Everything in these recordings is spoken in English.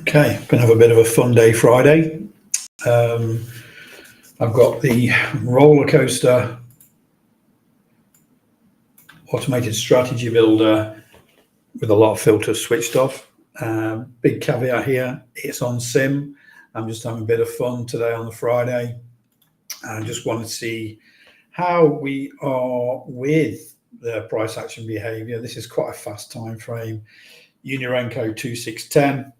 Okay, gonna have a bit of a Funday Friday. I've got the roller coaster automated strategy builder with a lot of filters switched off. Big caveat here, it's on sim. I'm just having a bit of fun today on the Friday. I just want to see how we are with the price action behavior. This is quite a fast time frame. Unirenko 2610.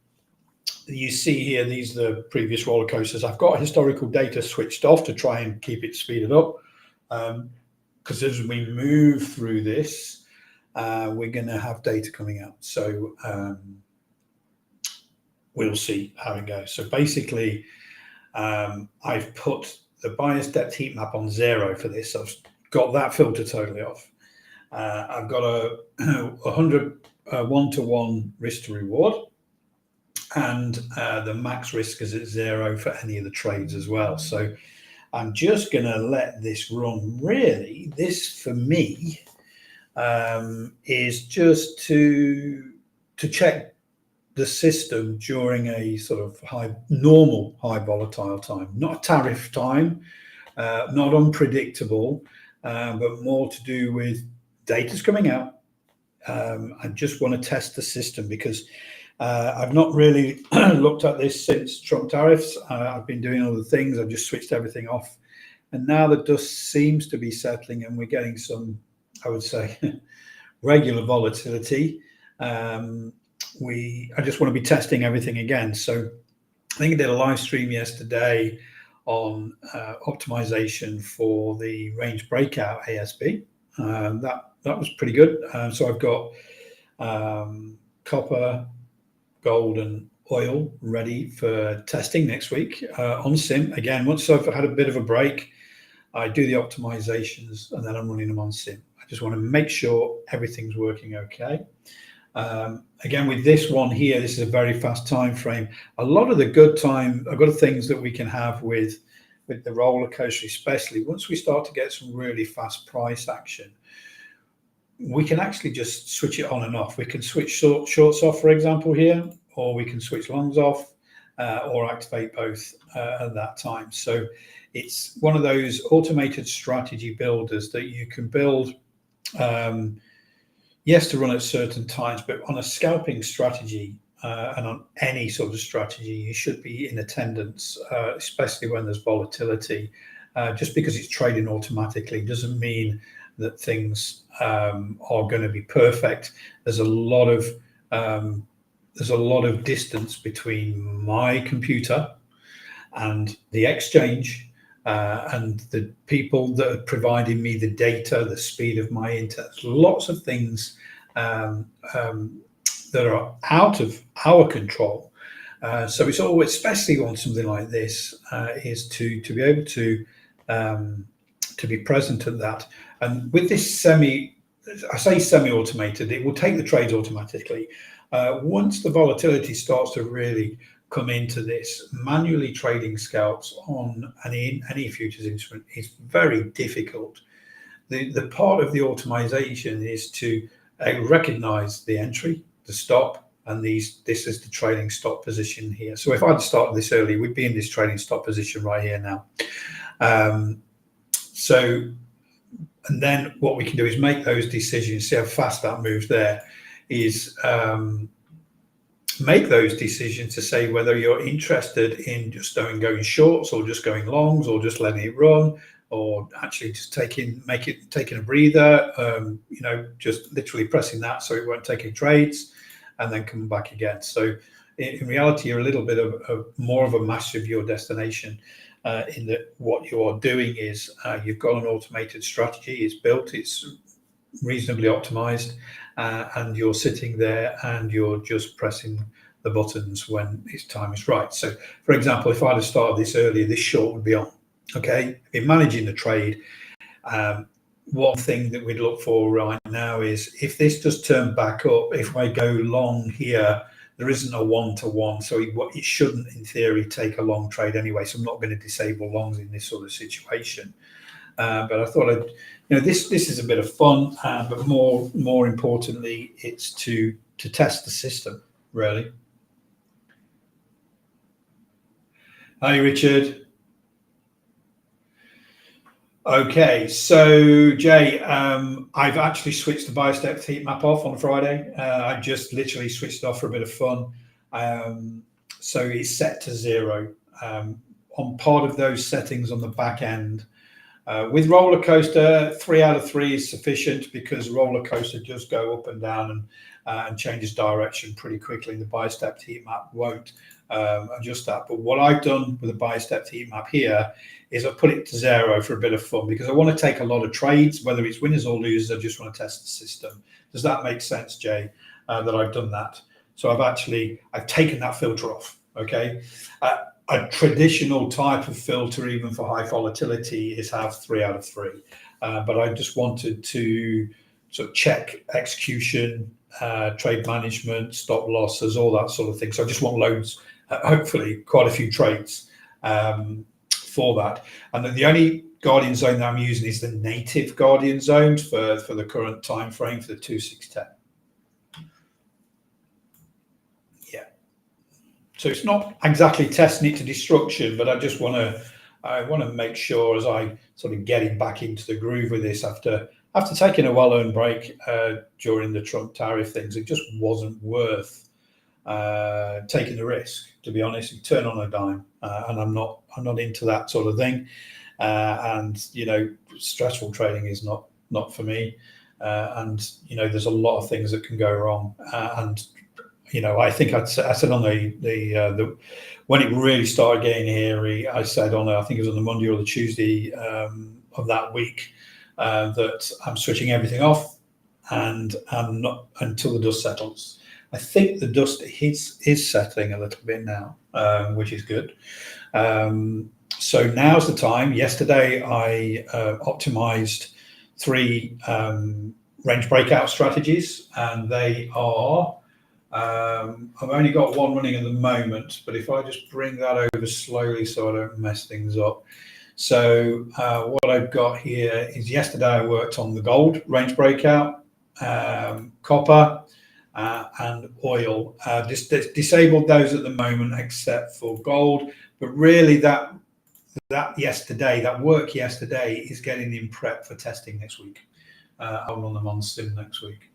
You see here, these are the previous roller coasters. I've got historical data switched off to try and keep it speeded up, because as we move through this, we're going to have data coming out. So we'll see how it goes. So basically, I've put the bias depth heat map on 0 for this. I've got that filter totally off. I've got a 100 1-to-1 risk to reward, and the max risk is at 0 for any of the trades as well. So I'm just going to let this run. Really, this for me is just to check the system during a sort of normal high volatile time, not a tariff time, not unpredictable, but more to do with data's coming out. I just want to test the system because I've not really looked at this since Trump tariffs. I've been doing other things. I've just switched everything off. And now the dust seems to be settling and we're getting some, I would say, regular volatility. I just want to be testing everything again. So I think I did a live stream yesterday on optimization for the range breakout ASB. That was pretty good. So I've got copper, gold and oil ready for testing next week on sim. Again, once I've had a bit of a break, I do the optimizations and then I'm running them on sim. I just want to make sure everything's working okay. Again, with this one here, this is a very fast time frame. A lot of the good things that we can have with the roller coaster, especially once we start to get some really fast price action, we can actually just switch it on and off. We can switch shorts off, for example, here, or we can switch longs off, or activate both at that time. So it's one of those automated strategy builders that you can build, yes, to run at certain times, but on a scalping strategy and on any sort of strategy, you should be in attendance, especially when there's volatility. Just because it's trading automatically doesn't mean that things are going to be perfect. There's a lot of distance between my computer and the exchange and the people that are providing me the data, the speed of my internet. Lots of things that are out of our control. So it's always, especially on something like this, is to be able to be present at that. And with this I say semi-automated, it will take the trades automatically. Once the volatility starts to really come into this, manually trading scalps on any futures instrument is very difficult. The part of the automation is to recognize the entry, the stop, and this is the trading stop position here. So if I'd started this early, we'd be in this trading stop position right here now. And then what we can do is make those decisions, see how fast that moves there, is make those decisions to say whether you're interested in just going shorts or just going longs or just letting it run, or actually just taking a breather, just literally pressing that so it won't take any trades and then come back again. So in reality, you're a little bit of more of a master of your destination. In that what you are doing is you've got an automated strategy, it's built, it's reasonably optimized, and you're sitting there and you're just pressing the buttons when its time is right. So for example, if I'd have started this earlier, this short would be on. Okay, in managing the trade, one thing that we'd look for right now is if this does turn back up, if I go long here, there isn't a 1-to-1, so it shouldn't, in theory, take a long trade anyway. So I'm not going to disable longs in this sort of situation. But I thought, this is a bit of fun, but more importantly, it's to test the system really. Hi, Richard. Okay, so Jay, I've actually switched the bias depth heat map off on Friday. I just literally switched it off for a bit of fun. So it's set to 0. On part of those settings on the back end, with roller coaster, 3 out of 3 is sufficient because roller coaster does go up and down and changes direction pretty quickly. The bias depth heat map won't adjust that. But what I've done with the bias depth heat map here is I put it to 0 for a bit of fun because I want to take a lot of trades, whether it's winners or losers. I just want to test the system. Does that make sense, Jay? That I've done that. So I've taken that filter off. Okay. A traditional type of filter, even for high volatility, is have 3 out of 3. But I just wanted to sort of check execution, trade management, stop losses, all that sort of thing. So I just want loads, hopefully quite a few trades for that. And then the only Guardian zone that I'm using is the native Guardian zones for the current time frame for the 2610. So it's not exactly testing it to destruction, but I just want to make sure as I sort of getting back into the groove with this after taking a well-earned break during the Trump tariff things. It just wasn't worth taking the risk, to be honest. You turn on a dime, and I'm not into that sort of thing. And you know, stressful trading is not for me. And you know, there's a lot of things that can go wrong. And you know, I think I said on the when it really started getting hairy, I said on I think it was on the Monday or the Tuesday of that week that I'm switching everything off, and I'm not until the dust settles. I think the dust is settling a little bit now, which is good. So now's the time. Yesterday I optimized 3 range breakout strategies, and they are. I've only got one running at the moment, but if I just bring that over slowly so I don't mess things up. So what I've got here is yesterday I worked on the gold range breakout, copper, and oil. Just disabled those at the moment except for gold, but really that work yesterday is getting in prep for testing next week. I'll run them on sim next week.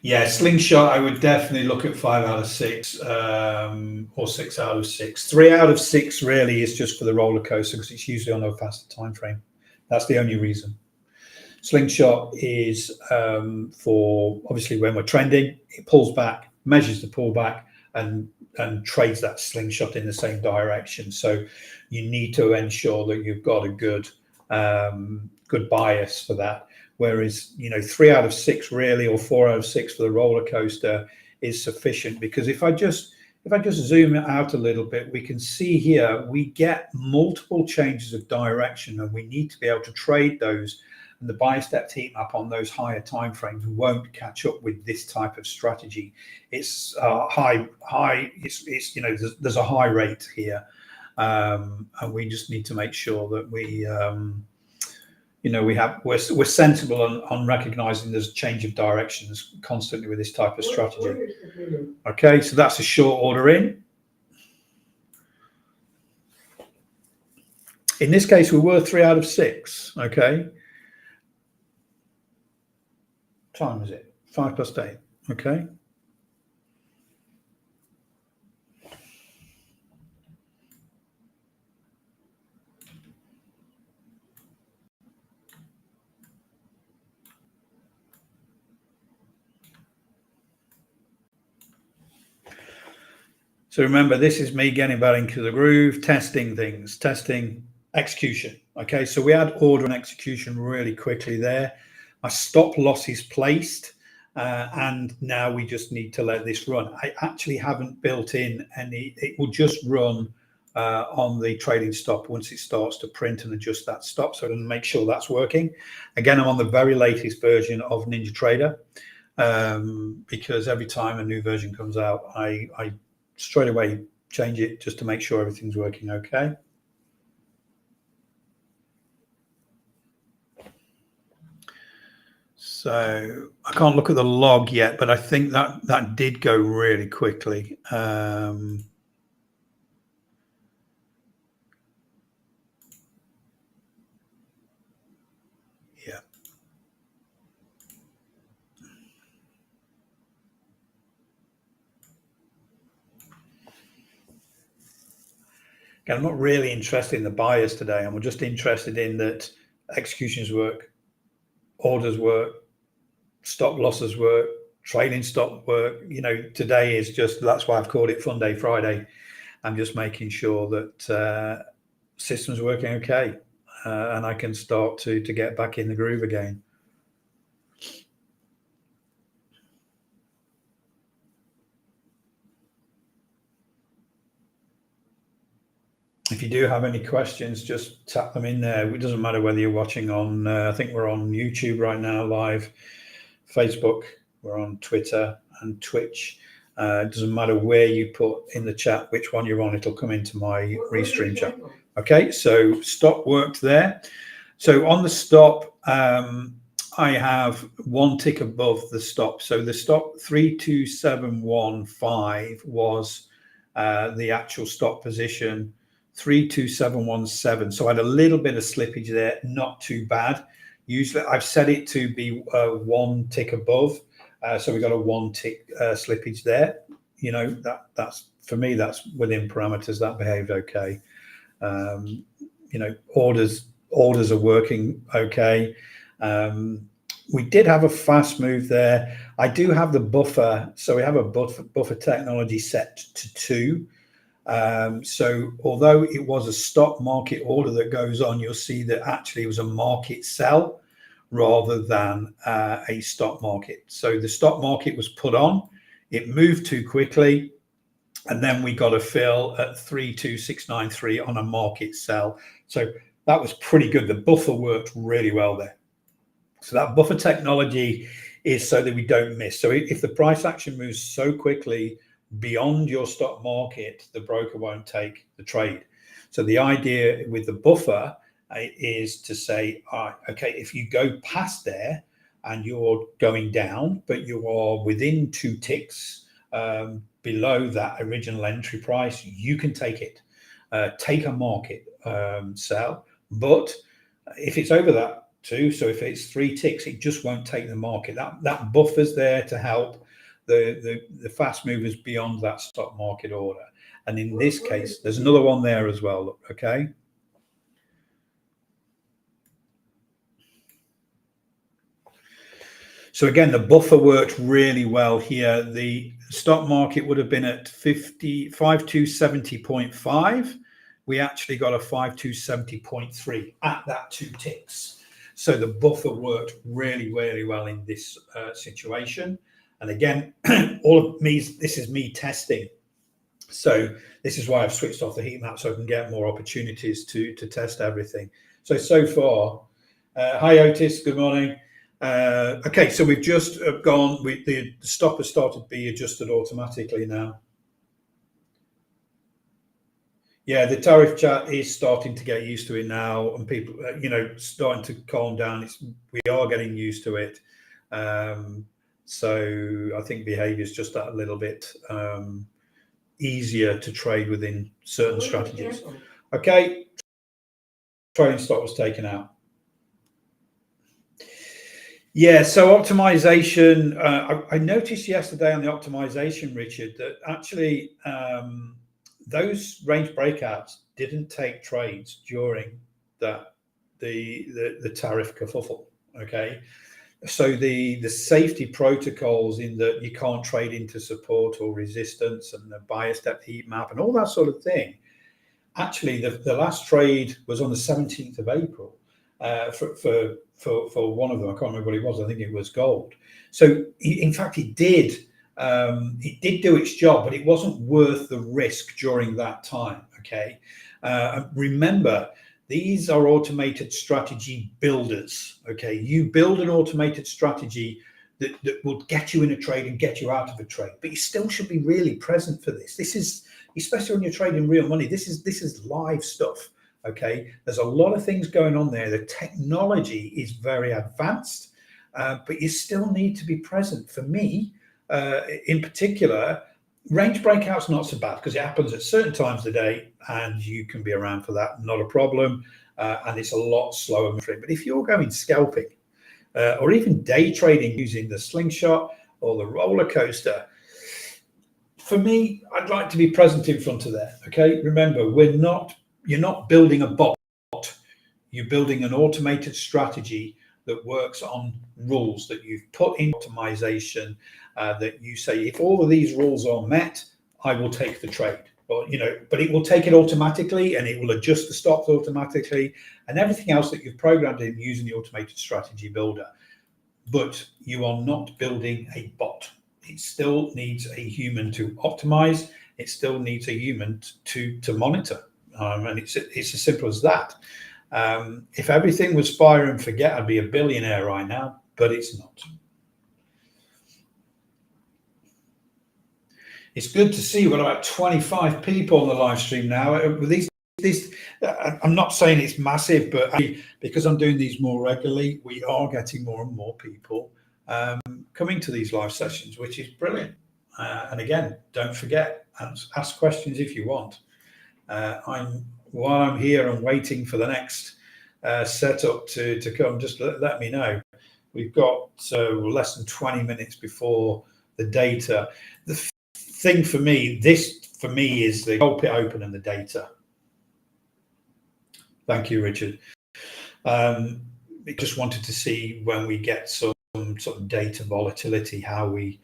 Yeah, slingshot, I would definitely look at 5 out of 6 or 6 out of 6. 3 out of 6 really is just for the roller coaster because it's usually on a faster time frame. That's the only reason. Slingshot is for obviously when we're trending, it pulls back, measures the pullback, and trades that slingshot in the same direction. So you need to ensure that you've got a good bias for that. Whereas, you know, 3 out of 6 really, or 4 out of 6 for the roller coaster is sufficient, because if I just zoom it out a little bit, we can see here we get multiple changes of direction, and we need to be able to trade those. And the bias depth heat map on those higher time frames won't catch up with this type of strategy. It's high. It's you know, there's a high rate here, and we just need to make sure that we. You know, we're sensible on recognizing there's a change of directions constantly with this type of strategy. Okay, so that's a short order in. In this case, we were 3 out of 6. Okay. Time is it? 5 past 8. Okay. So remember, this is me getting back into the groove, testing things, testing execution. Okay, so we had order and execution really quickly there. My stop loss is placed, and now we just need to let this run. I actually haven't built in any, it will just run on the trading stop once it starts to print and adjust that stop. So I'm going to make sure that's working. Again, I'm on the very latest version of NinajaTrader, because every time a new version comes out, I straight away change it just to make sure everything's working okay. So I can't look at the log yet, but I think that did go really quickly. Yeah. Again, I'm not really interested in the buyers today. I'm just interested in that executions work, orders work, stop losses work, trading stop work. You know, today is just, that's why I've called it Funday Friday. I'm just making sure that system's working okay, and I can start to get back in the groove again. If you do have any questions, just tap them in there. It doesn't matter whether you're watching on, I think we're on YouTube right now, live, Facebook, we're on Twitter and Twitch. It doesn't matter where you put in the chat, which one you're on, it'll come into my restream chat. Okay, so stop worked there. So on the stop, I have one tick above the stop. So the stop 32715 was the actual stop position. 32717. So I had a little bit of slippage there, not too bad. Usually I've set it to be one tick above. So we got a one tick slippage there. You know, that's for me, that's within parameters. That behaved okay. You know, orders are working okay. We did have a fast move there. I do have the buffer. So we have a buffer technology set to 2. So although it was a stop market order that goes on, you'll see that actually it was a market sell rather than a stop market. So the stop market was put on, it moved too quickly, and then we got a fill at 32693 on a market sell. So that was pretty good. The buffer worked really well there. So that buffer technology is so that we don't miss. So if the price action moves so quickly beyond your stop market, the broker won't take the trade. So the idea with the buffer is to say, okay, if you go past there and you're going down, but you are within 2 ticks below that original entry price, you can take it, take a market sell. But if it's over that 2, so if it's 3 ticks, it just won't take the market. That buffer's there to help the fast movers beyond that stop market order. And in this case, there's another one there as well. Look, okay. So again, the buffer worked really well here. The stock market would have been at 5270.5. We actually got a 5270.3 at that 2 ticks. So the buffer worked really, really well in this situation. And again, all of me, this is me testing. So this is why I've switched off the heat map, so I can get more opportunities to test everything. So far, hi Otis, good morning. Okay, so we've just gone, the stop has started to be adjusted automatically now. Yeah, the tariff chat is starting to get used to it now, and people, you know, starting to calm down. We are getting used to it. So I think behavior is just that a little bit easier to trade within certain strategies. Okay, trading stop was taken out. Yeah, so optimization, I noticed yesterday on the optimization, Richard, that actually those range breakouts didn't take trades during that the tariff kerfuffle. Okay, so the safety protocols in that you can't trade into support or resistance and the bias depth heat map and all that sort of thing. Actually, the last trade was on the 17th of April for one of them. I can't remember what it was. I think it was gold. So in fact, it did do its job, but it wasn't worth the risk during that time. Okay, remember, these are automated strategy builders. Okay, you build an automated strategy that will get you in a trade and get you out of a trade, but you still should be really present for this. This is, especially when you're trading real money, this is live stuff. Okay, there's a lot of things going on there. The technology is very advanced, but you still need to be present. For me, in particular, range breakout's not so bad because it happens at certain times of the day and you can be around for that, not a problem. And it's a lot slower. But if you're going scalping or even day trading using the slingshot or the roller coaster, for me, I'd like to be present in front of there. Okay, remember, you're not building a bot, you're building an automated strategy that works on rules that you've put in optimization, that you say, if all of these rules are met, I will take the trade. Or, but it will take it automatically and it will adjust the stops automatically and everything else that you've programmed in using the automated strategy builder. But you are not building a bot. It still needs a human to optimize. It still needs a human to monitor. And it's as simple as that. If everything was fire and forget, I'd be a billionaire right now, but it's not. It's good to see we've got about 25 people on the live stream now. I'm not saying it's massive, but because I'm doing these more regularly, we are getting more and more people coming to these live sessions, which is brilliant. And again, don't forget, ask questions if you want. While I'm here and waiting for the next setup to come, just let me know. We've got less than 20 minutes before the data. The thing for me, is the whole pit open and the data. Thank you, Richard. We just wanted to see when we get some sort of data volatility, how we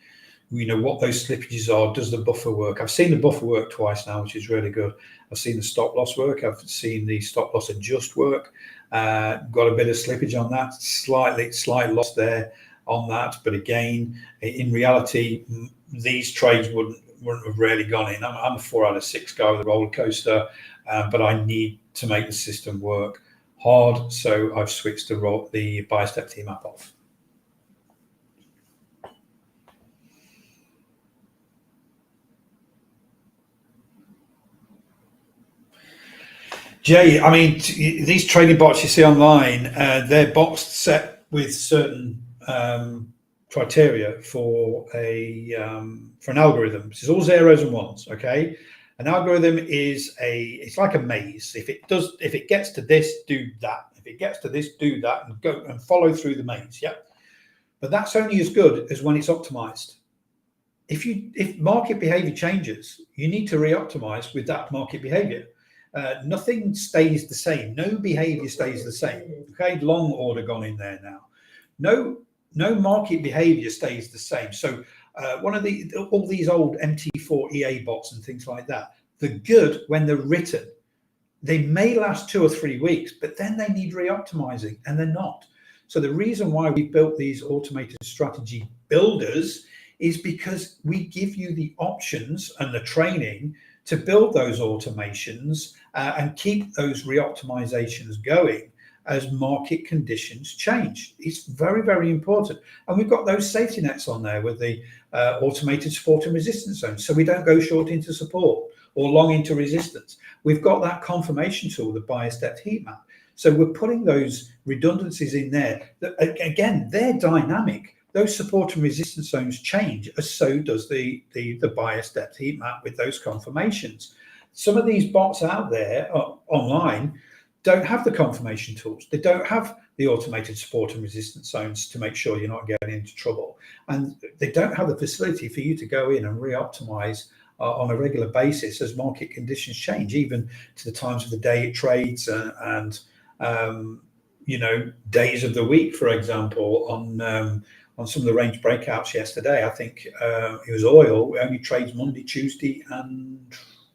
know what those slippages are. Does the buffer work? I've seen the buffer work twice now, which is really good. I've seen the stop loss work. I've seen the stop loss adjust work. Got a bit of slippage on that, slight loss there on that. But again, in reality, these trades wouldn't have really gone in. I'm a 4 out of 6 guy with a roller coaster, but I need to make the system work hard, so I've switched the buy step T map off. Jay, I mean, these trading bots you see online, they're bots set with certain criteria for an algorithm. This is all zeros and ones. Okay, an algorithm it's like a maze. If it gets to this, do that. If it gets to this, do that, and go and follow through the maze. Yeah, but that's only as good as when it's optimized. If market behavior changes, you need to re-optimize with that market behavior. Nothing stays the same. No behavior stays the same. Okay, long order gone in there now. No market behavior stays the same. So all these old MT4 EA bots and things like that, they're good when they're written. They may last 2 or 3 weeks, but then they need re-optimizing, and they're not. So the reason why we built these automated strategy builders is because we give you the options and the training to build those automations and keep those re-optimizations going as market conditions change. It's very, very important. And we've got those safety nets on there with the automated support and resistance zones, so we don't go short into support or long into resistance. We've got that confirmation tool, the bias depth heat map. So we're putting those redundancies in there that, again, they're dynamic. Those support and resistance zones change, as so does the bias depth heat map with those confirmations. Some of these bots out there online don't have the confirmation tools. They don't have the automated support and resistance zones to make sure you're not getting into trouble. And they don't have the facility for you to go in and re-optimize on a regular basis as market conditions change, even to the times of the day it trades and days of the week. For example, on some of the range breakouts yesterday, I think it was oil. It only trades Monday, Tuesday, and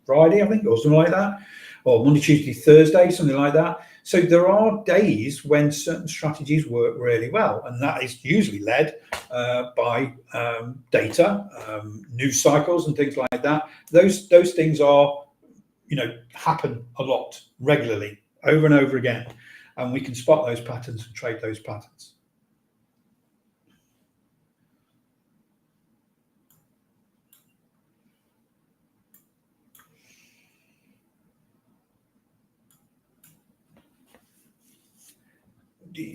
Friday, I think, or something like that, or Monday, Tuesday, Thursday, something like that. So there are days when certain strategies work really well, and that is usually led by data, news cycles, and things like that. Those things are, happen a lot, regularly, over and over again, and we can spot those patterns and trade those patterns.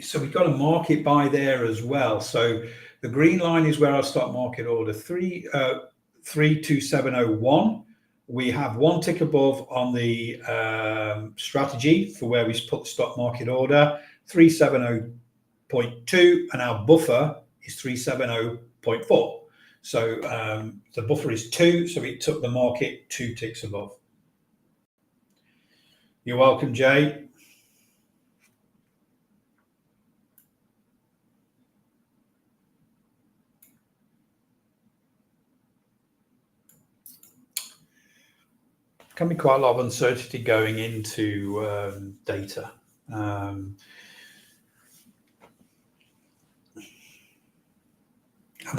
so we've got a market buy there as well. So the green line is where our stop market order 32701. We have one tick above on the strategy for where we put the stop market order 370.2, and our buffer is 370.4. So the buffer is 2, so it took the market 2 ticks above. You're welcome, Jay. Can be quite a lot of uncertainty going into data. I'm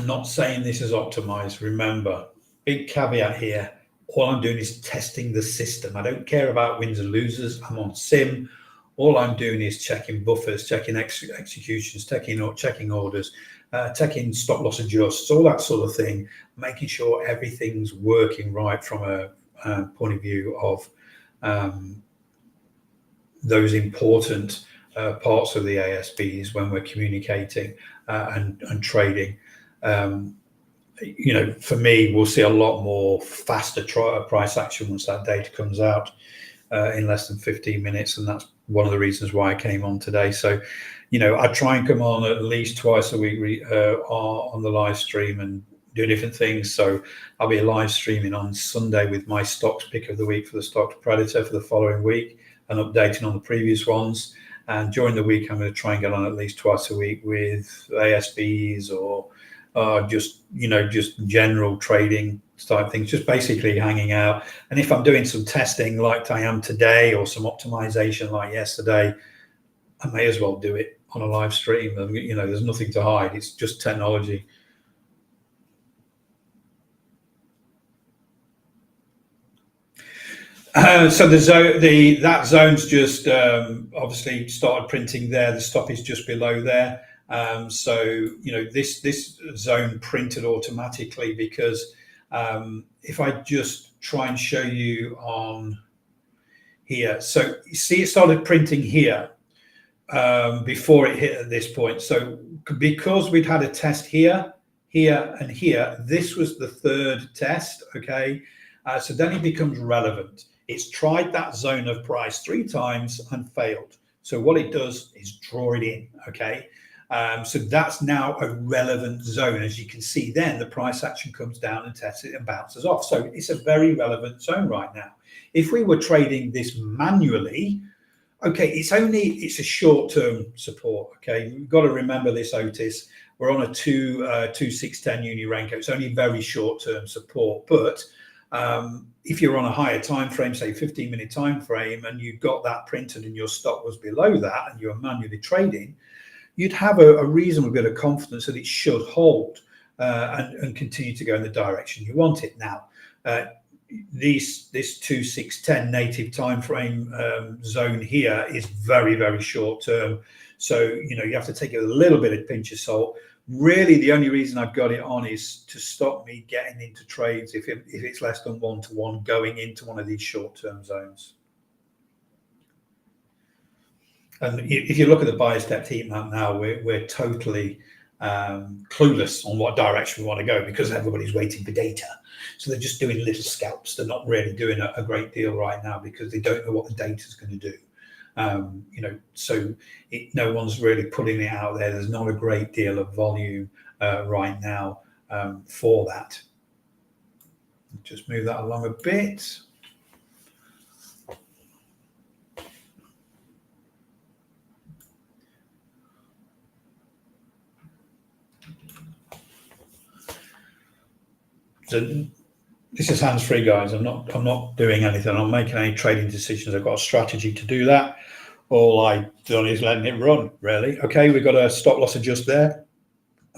not saying this is optimized. Remember, big caveat here. All I'm doing is testing the system. I don't care about wins and losers. I'm on sim. All I'm doing is checking buffers, checking executions, checking orders, checking stop loss adjusts, all that sort of thing, making sure everything's working right from a point of view of those important parts of the ASBs when we're communicating and trading. For me, we'll see a lot more faster price action once that data comes out in less than 15 minutes, and that's one of the reasons why I came on today. So, I try and come on at least twice a week on the live stream and do different things. So I'll be live streaming on Sunday with my stocks pick of the week for the stock predator for the following week and updating on the previous ones. And during the week, I'm going to try and get on at least twice a week with ASBs or just general trading type things, just basically hanging out. And if I'm doing some testing like I am today or some optimization like yesterday, I may as well do it on a live stream. And, there's nothing to hide. It's just technology. So that zone's just obviously started printing there. The stop is just below there. This zone printed automatically because if I just try and show you on here, so you see it started printing here before it hit at this point. So because we'd had a test here, here, and here, this was the third test. Okay, so then it becomes relevant. It's tried that zone of price 3 times and failed. So what it does is draw it in, okay? So that's now a relevant zone. As you can see then, the price action comes down and tests it and bounces off. So it's a very relevant zone right now. If we were trading this manually, okay, it's a short-term support, okay? You've got to remember this, Otis. We're on a 2-6-10 uni Renko. It's only very short-term support, but if you're on a higher time frame, say 15-minute time frame, and you've got that printed and your stock was below that and you're manually trading, you'd have a reasonable bit of confidence that it should hold and continue to go in the direction you want it. Now, this 2-6-10 native time frame zone here is very, very short term. So, you have to take it with a little bit of pinch of salt. Really, the only reason I've got it on is to stop me getting into trades if it's less than 1-to-1 going into one of these short-term zones. And if you look at the bias depth heat map now, we're totally clueless on what direction we want to go because everybody's waiting for data. So they're just doing little scalps. They're not really doing a great deal right now because they don't know what the data is going to do. So no one's really putting it out there. There's not a great deal of volume right now for that. Just move that along a bit. So this is hands-free, guys. I'm not doing anything. I'm not making any trading decisions. I've got a strategy to do that. All I've done is letting it run, really. Okay, we've got a stop loss adjust there.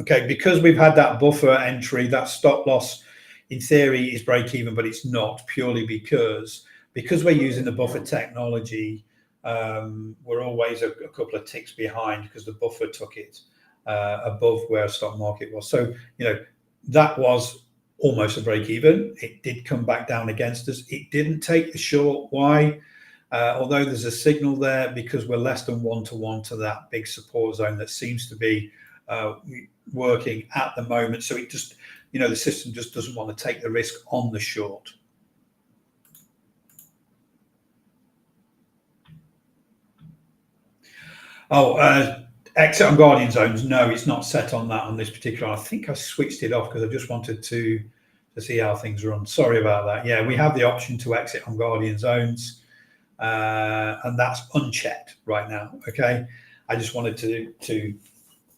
Okay, because we've had that buffer entry, that stop loss in theory is break even, but it's not, purely because we're using the buffer technology. We're always a couple of ticks behind because the buffer took it above where stock market was. So, that was almost a break even. It did come back down against us. It didn't take the short. Why? although there's a signal there because we're less than 1-to-1 to that big support zone that seems to be working at the moment. So it just, the system just doesn't want to take the risk on the short. Exit on Guardian zones. No, it's not set on that on this particular. I think I switched it off because I just wanted to see how things run. Sorry about that. Yeah, we have the option to exit on Guardian zones, and that's unchecked right now. Okay, I just wanted to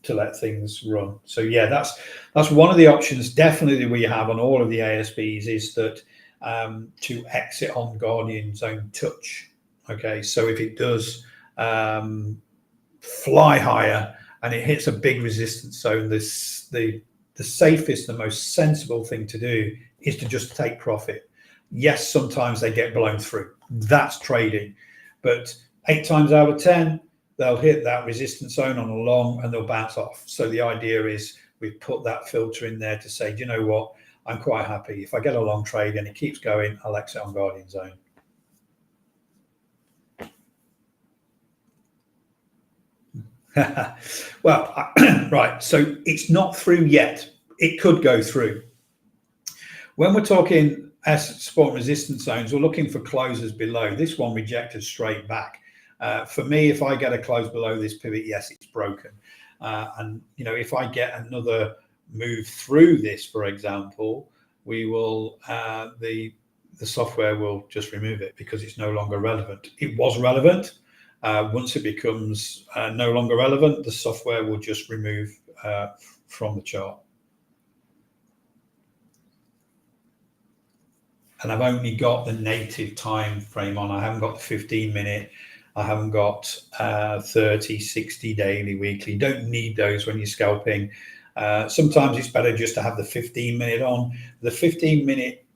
let things run. So yeah, that's one of the options definitely we have on all of the ASBs is that to exit on Guardian zone touch. Okay, so if it does fly higher and it hits a big resistance zone, the safest, the most sensible thing to do is to just take profit. Yes, sometimes they get blown through. That's trading. But 8 times out of 10, they'll hit that resistance zone on a long and they'll bounce off. So the idea is we've put that filter in there to say, do you know what? I'm quite happy. If I get a long trade and it keeps going, I'll exit on Guardian zone. Well, right, so it's not through yet. It could go through. When we're talking support and resistance zones, we're looking for closes below. This one rejected straight back. For me, if I get a close below this pivot, yes, it's broken. And if I get another move through this, for example, we will the software will just remove it because it's no longer relevant. It was relevant. Once it becomes no longer relevant, the software will just remove from the chart. And I've only got the native time frame on. I haven't got the 15-minute. I haven't got 30, 60, daily, weekly. You don't need those when you're scalping. Sometimes it's better just to have the 15-minute on. The 15-minute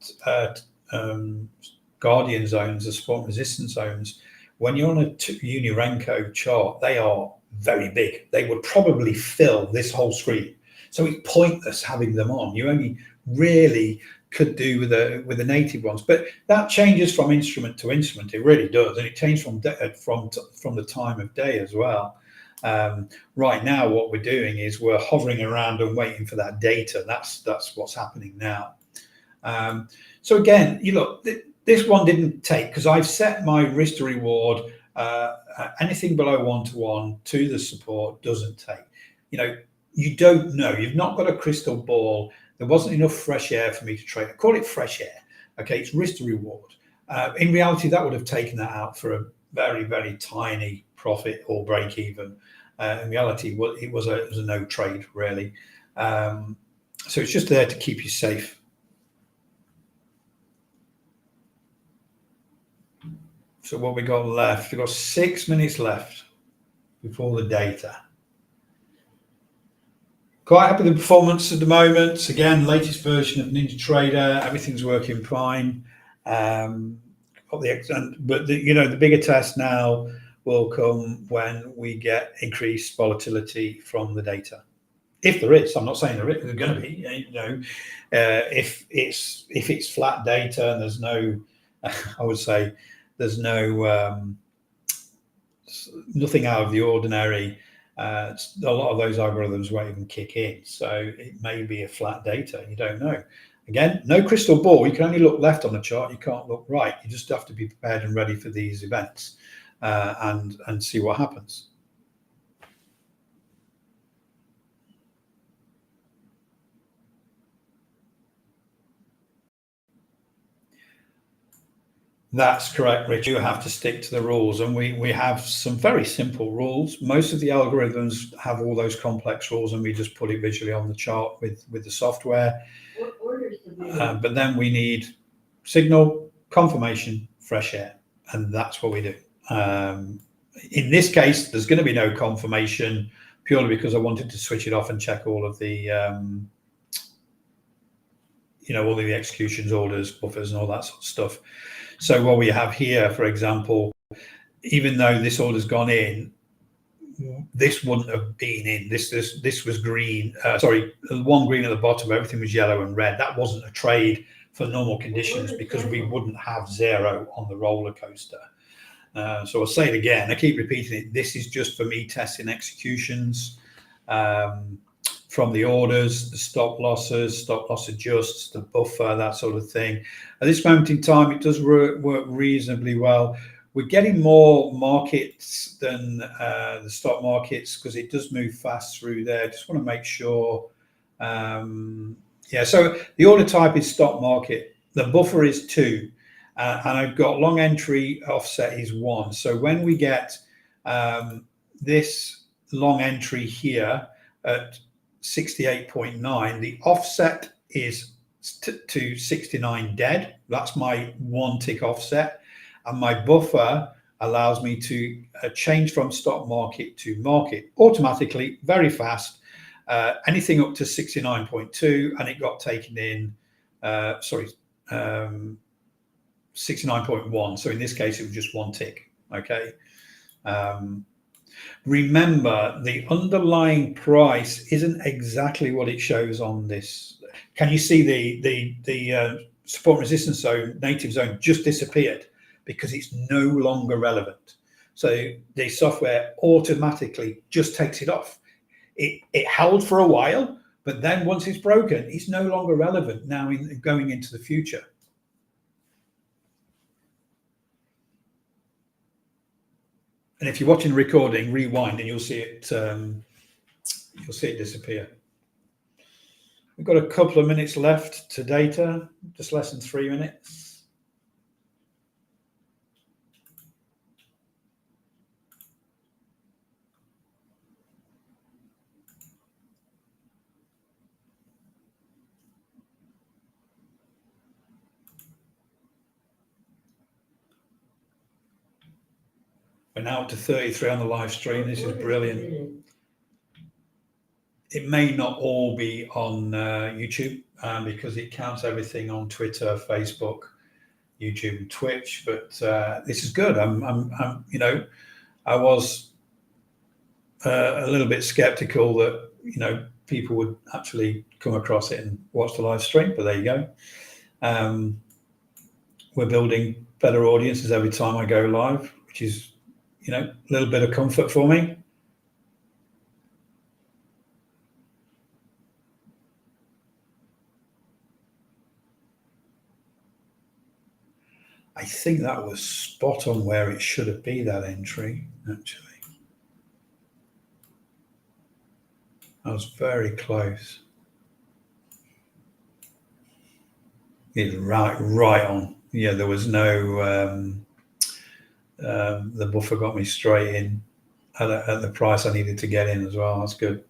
Guardian zones, the support and resistance zones, when you're on a Unirenko chart, they are very big. They would probably fill this whole screen. So it's pointless having them on. You only really could do with the native ones, but that changes from instrument to instrument. It really does, and it changes from the time of day as well. Right now, what we're doing is we're hovering around and waiting for that data. That's what's happening now. So again, you look. This one didn't take because I've set my risk to reward. Anything below 1-to-1 to the support doesn't take. You don't know. You've not got a crystal ball. There wasn't enough fresh air for me to trade. I call it fresh air. Okay, it's risk to reward. In reality, that would have taken that out for a very, very tiny profit or break even. In reality, it was a no trade really. So it's just there to keep you safe. So what we got left? We've got 6 minutes left before the data. Quite happy with the performance at the moment. Again, latest version of NinajaTrader. Everything's working fine. But the bigger test now will come when we get increased volatility from the data. If there is, I'm not saying there is going to be. If it's flat data and there's no, I would say. There's nothing out of the ordinary. A lot of those algorithms won't even kick in. So it may be a flat data. You don't know. Again, no crystal ball. You can only look left on the chart. You can't look right. You just have to be prepared and ready for these events and see what happens. That's correct, Rich. You have to stick to the rules, and we have some very simple rules. Most of the algorithms have all those complex rules, and we just put it visually on the chart with the software. But then we need signal, confirmation, fresh air, and that's what we do. In this case, there's going to be no confirmation purely because I wanted to switch it off and check all of the all of the executions, orders, buffers, and all that sort of stuff. So what we have here, for example, even though this order's gone in, this wouldn't have been in. This was green. Sorry, one green at the bottom. Everything was yellow and red. That wasn't a trade for normal conditions because we wouldn't have zero on the roller coaster. So I'll say it again. I keep repeating it. This is just for me testing executions from the orders, the stop losses, stop loss adjusts, the buffer, that sort of thing. At this moment in time, it does work reasonably well. We're getting more markets than the stock markets because it does move fast through there. Just want to make sure. Yeah, so the order type is stock market. The buffer is 2. And I've got long entry offset is 1. So when we get this long entry here at 68.9, the offset is to 69 dead. That's my 1 tick offset. And my buffer allows me to change from stock market to market automatically, very fast. Anything up to 69.2, and it got taken in, 69.1. So in this case, it was just 1 tick. Okay. Remember, the underlying price isn't exactly what it shows on this. Can you see the support resistance zone, native zone, just disappeared because it's no longer relevant. So the software automatically just takes it off. It held for a while, but then once it's broken, it's no longer relevant now going into the future. And if you're watching the recording, rewind and you'll see it. You'll see it disappear. We've got a couple of minutes left to data, just less than 3 minutes. We're now up to 33 on the live stream. This is brilliant. It may not all be on YouTube because it counts everything on Twitter, Facebook, YouTube, and Twitch. But this is good. I'm you know, I was a little bit skeptical that people would actually come across it and watch the live stream. But there you go. We're building better audiences every time I go live, which is a little bit of comfort for me. I think that was spot on where it should have been, that entry, actually. I was very close. It's right on. Yeah, there was no, the buffer got me straight in at the price I needed to get in as well. That's good.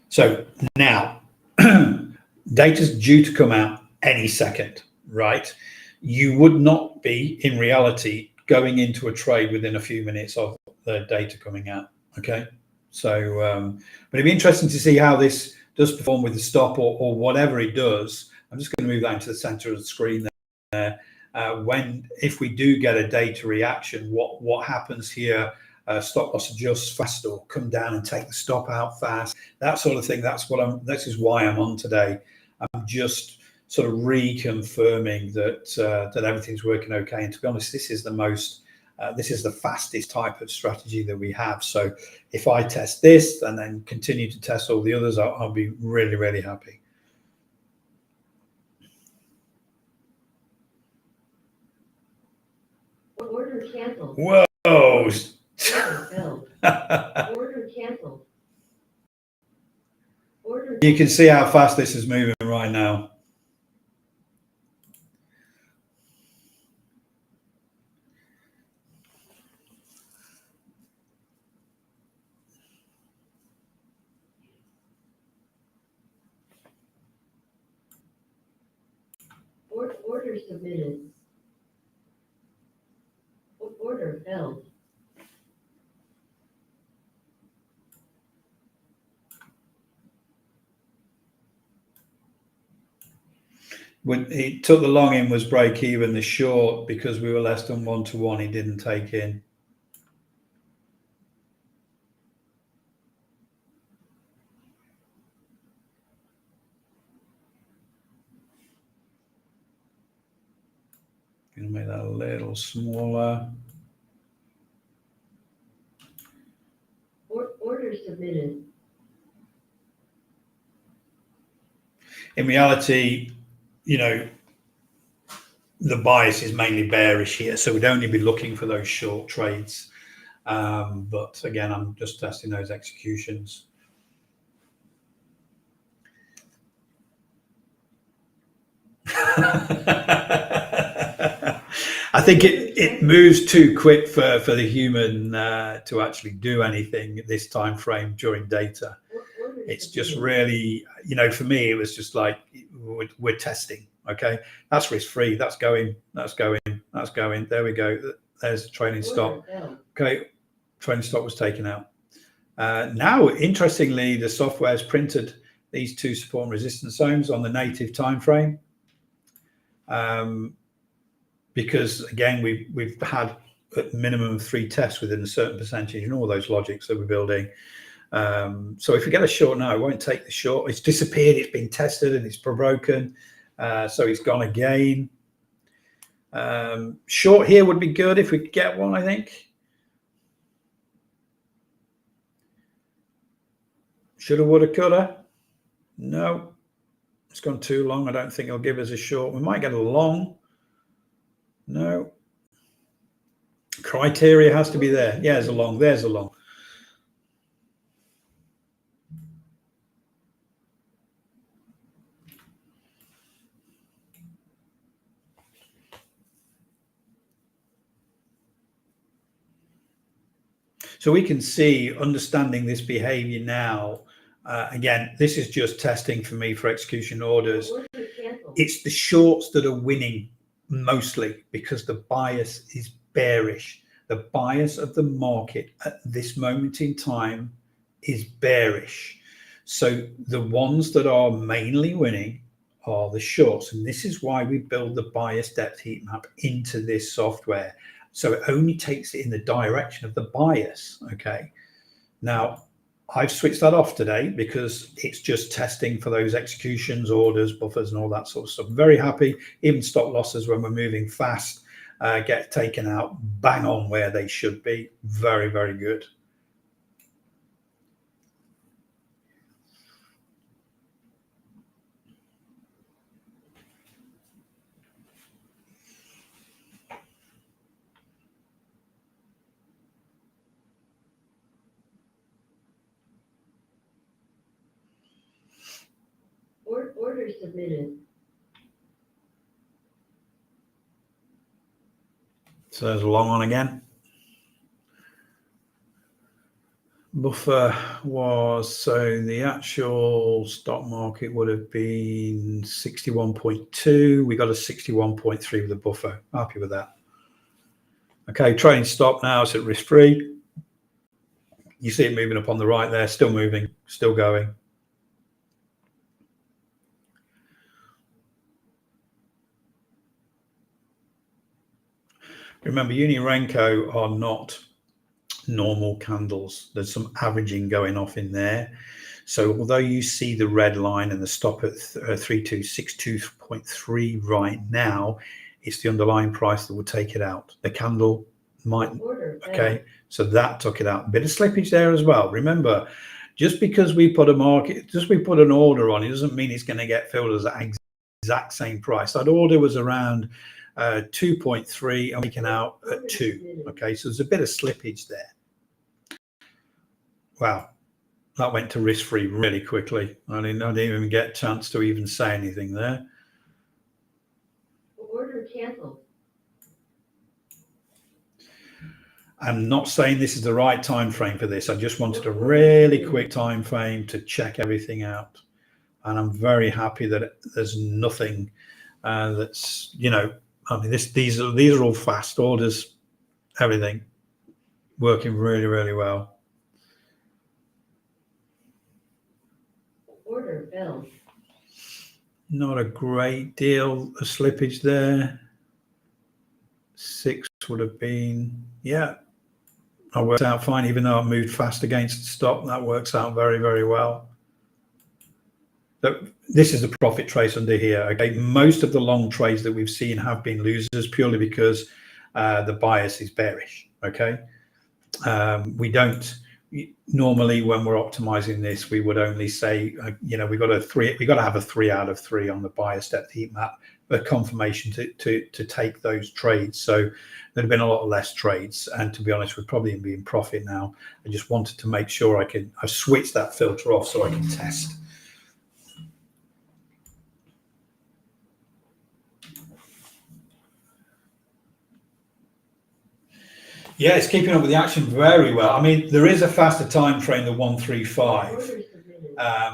So now, data's due to come out any second, right? You would not be, in reality, going into a trade within a few minutes of the data coming out, okay? So, but it'd be interesting to see how this does perform with the stop or whatever it does. I'm just going to move that into the center of the screen there. If we do get a data reaction, what happens here? Stop loss adjust fast or come down and take the stop out fast, that sort of thing. This is why I'm on today. I'm just sort of reconfirming that everything's working okay. And to be honest, this is the fastest type of strategy that we have. So if I test this and then continue to test all the others, I'll be really, really happy. Order canceled. Whoa. Order canceled. You can see how fast this is moving right now. Order submitted. Order held. When he took the long in was break even, the short, because we were less than 1-to-1, he didn't take in. Going to make that a little smaller. Order submitted. In reality, you know, the bias is mainly bearish here, so we'd only be looking for those short trades. But again, I'm just testing those executions. I think it moves too quick for the human to actually do anything at this time frame during data. It's just really, you know, for me, it was just like we're testing. Okay, that's risk free. That's going. That's going. That's going. There we go. There's the trailing stop. Okay, trailing stop was taken out. Now, interestingly, the software has printed these two support and resistance zones on the native time frame. Because again, we've had at minimum 3 tests within a certain percentage and all those logics that we're building. So if we get a short now, it won't take the short. It's disappeared. It's been tested and it's broken. So it's gone again. Short here would be good if we could get one, I think. Shoulda, woulda, coulda. No, it's gone too long. I don't think it'll give us a short. We might get a long. No. Criteria has to be there. Yeah, there's a long. There's a long. So we can see, understanding this behavior now, again, this is just testing for me for execution orders. It's the shorts that are winning mostly because the bias is bearish. The bias of the market at this moment in time is bearish. So the ones that are mainly winning are the shorts. And this is why we build the bias depth heat map into this software. So it only takes it in the direction of the bias. Okay. Now, I've switched that off today because it's just testing for those executions, orders, buffers, and all that sort of stuff. Very happy. Even stop losses when we're moving fast get taken out bang on where they should be. Very, very good. Order submitted. So there's a long one again. Buffer was, so the actual stock market would have been 61.2. We got a 61.3 with the buffer. Happy with that. Okay, trading stop now. It's at risk free. You see it moving up on the right there, still moving, still going. Remember, Uni Renko are not normal candles. There's some averaging going off in there. So although you see the red line and the stop at 3262.3 right now, it's the underlying price that will take it out. The candle might, okay, so that took it out. A bit of slippage there as well. Remember, just because we put a market, just we put an order on, it doesn't mean it's going to get filled as the exact same price. That order was around 2.3 and we can out at 2. Okay, so there's a bit of slippage there. Wow, that went to risk free really quickly. I didn't even get a chance to even say anything there. Order canceled. I'm not saying this is the right time frame for this. I just wanted a really quick time frame to check everything out, and I'm very happy that there's nothing that's, you know, I mean, these are all fast orders, everything working really, really well. Order fell. Not a great deal of slippage there. 6 would have been, yeah, I worked out fine, even though I moved fast against the stop. That works out very, very well. This is the profit trace under here. Okay, most of the long trades that we've seen have been losers purely because the bias is bearish. Okay, we don't normally, when we're optimizing this, we would only say, you know, we got to have a 3 out of 3 on the bias depth heat map, a confirmation to take those trades. So there'd have been a lot less trades, and to be honest, we'd probably be in profit now. I just wanted to make sure I've switched that filter off so I can test. Yeah, it's keeping up with the action very well. I mean, there is a faster time frame than 135,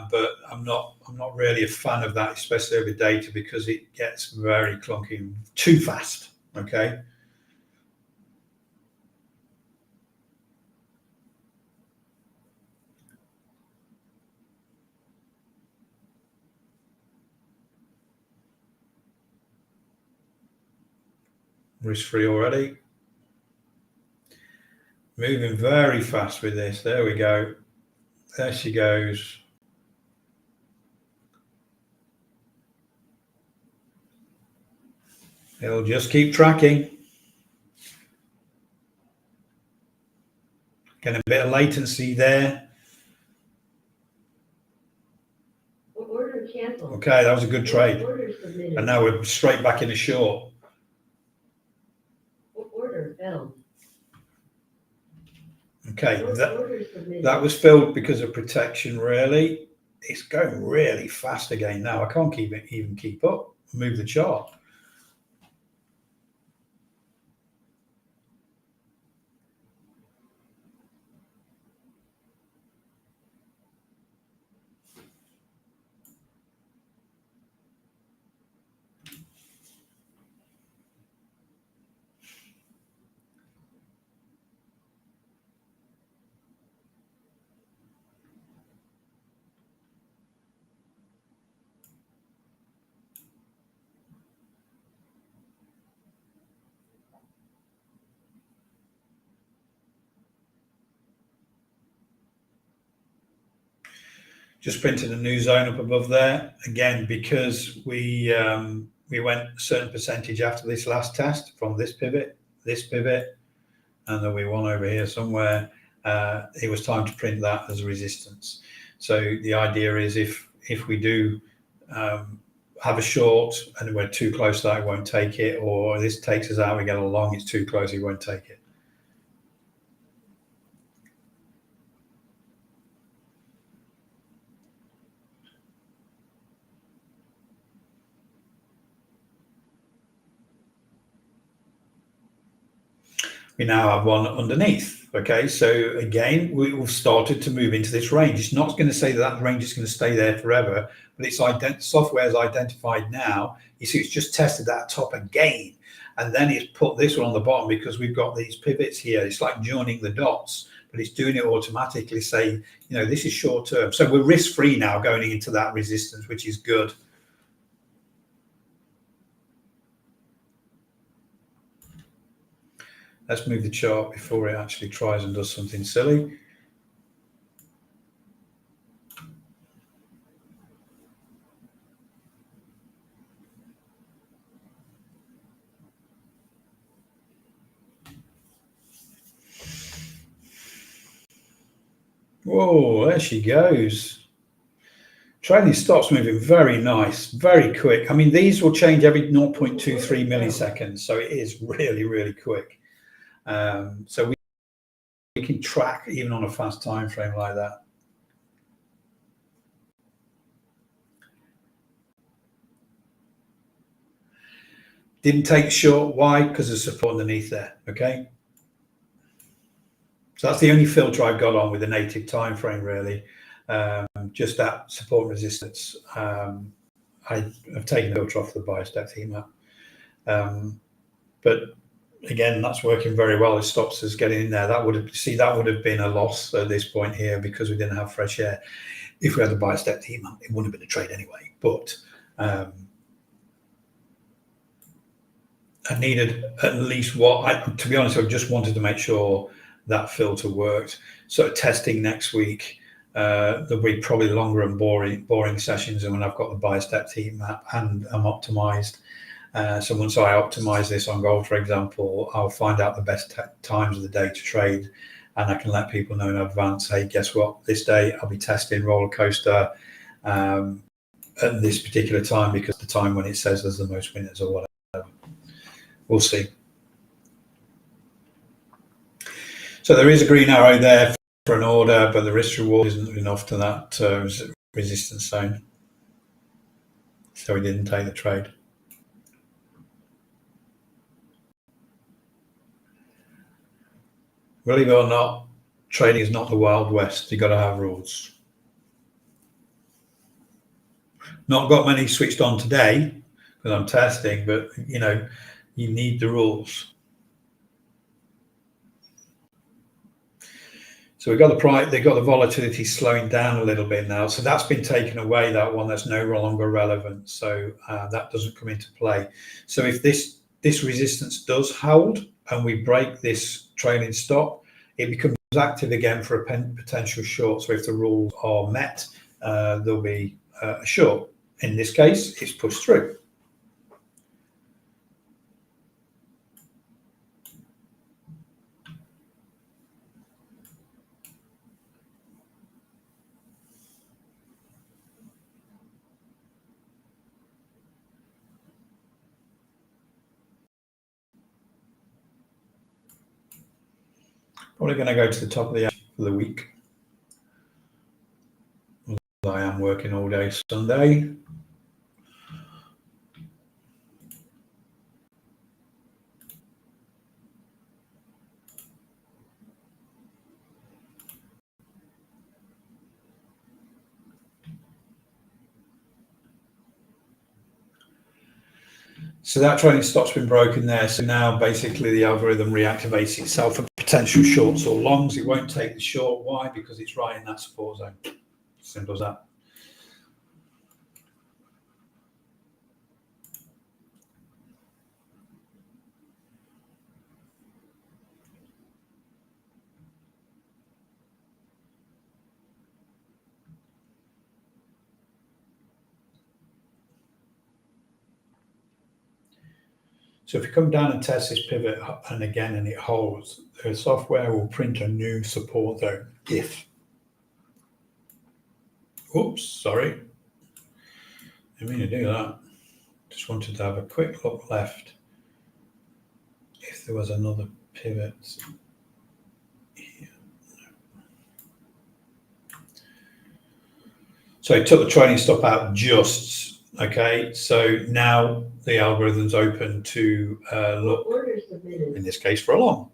but I'm not really a fan of that, especially over data, because it gets very clunky, too fast. Okay. Risk free already. Moving very fast with this. There we go. There she goes. It'll just keep tracking. Getting a bit of latency there. Order canceled. Okay, that was a good trade. Order submitted. And now we're straight back in a short. Order filled. Okay, that was filled because of protection, really. It's going really fast again now. I can't even keep up. Move the chart. Just printed a new zone up above there again, because we went a certain percentage after this last test from this pivot, and then we won over here somewhere. It was time to print that as a resistance. So the idea is if we do have a short and we're too close to that, it won't take it, or this takes us out, we get a long, it's too close, it won't take it. We now have one underneath. Okay, so again, we've started to move into this range. It's not going to say that range is going to stay there forever, but it's software is identified now. You see, it's just tested that top again, and then it's put this one on the bottom because we've got these pivots here. It's like joining the dots, but it's doing it automatically, saying, you know, this is short term. So we're risk free now going into that resistance, which is good. Let's move the chart before it actually tries and does something silly. Whoa, there she goes. Trading stops moving very nice, very quick. I mean, these will change every 0.23 milliseconds, so it is really, really quick. So we can track even on a fast time frame like that. Didn't take short. Why? Because there's support underneath there. Okay. So that's the only filter I've got on with the native time frame, really. Just that support and resistance. I've taken the filter off the bias depth heat map. But again, that's working very well. It stops us getting in there. That would have been a loss at this point here because we didn't have fresh air. If we had the bias depth heat map, it wouldn't have been a trade anyway. But I needed at least to be honest, I just wanted to make sure that filter worked. So testing next week, there'll be probably longer and boring sessions than when I've got the buy step heat map and I'm optimized. So once I optimize this on gold, for example, I'll find out the best times of the day to trade, and I can let people know in advance, hey, guess what? This day I'll be testing roller coaster at this particular time, because the time when it says there's the most winners or whatever. We'll see. So there is a green arrow there for an order, but the risk reward isn't enough to that resistance zone. So we didn't take the trade. Believe it or not, trading is not the Wild West. You've got to have rules. Not got many switched on today because I'm testing, but you know, you need the rules. So we've got the price, they've got the volatility slowing down a little bit now. So that's been taken away, that one, that's no longer relevant. So that doesn't come into play. So if this resistance does hold and we break this trailing stop, it becomes active again for a potential short. So if the rules are met, there'll be a short. In this case, it's pushed through. Probably going to go to the top of the for the week. I am working all day Sunday. So that trailing stop's been broken there. So now basically the algorithm reactivates itself for potential shorts or longs. It won't take the short. Why? Because it's right in that support zone. Simple as that. So if you come down and test this pivot and again and it holds, the software will print a new support zone if. Oops, sorry. Didn't mean to do that. Just wanted to have a quick look left if there was another pivot here. So it took the trailing stop out just. Okay, so now the algorithm's open to look, in this case, for a long.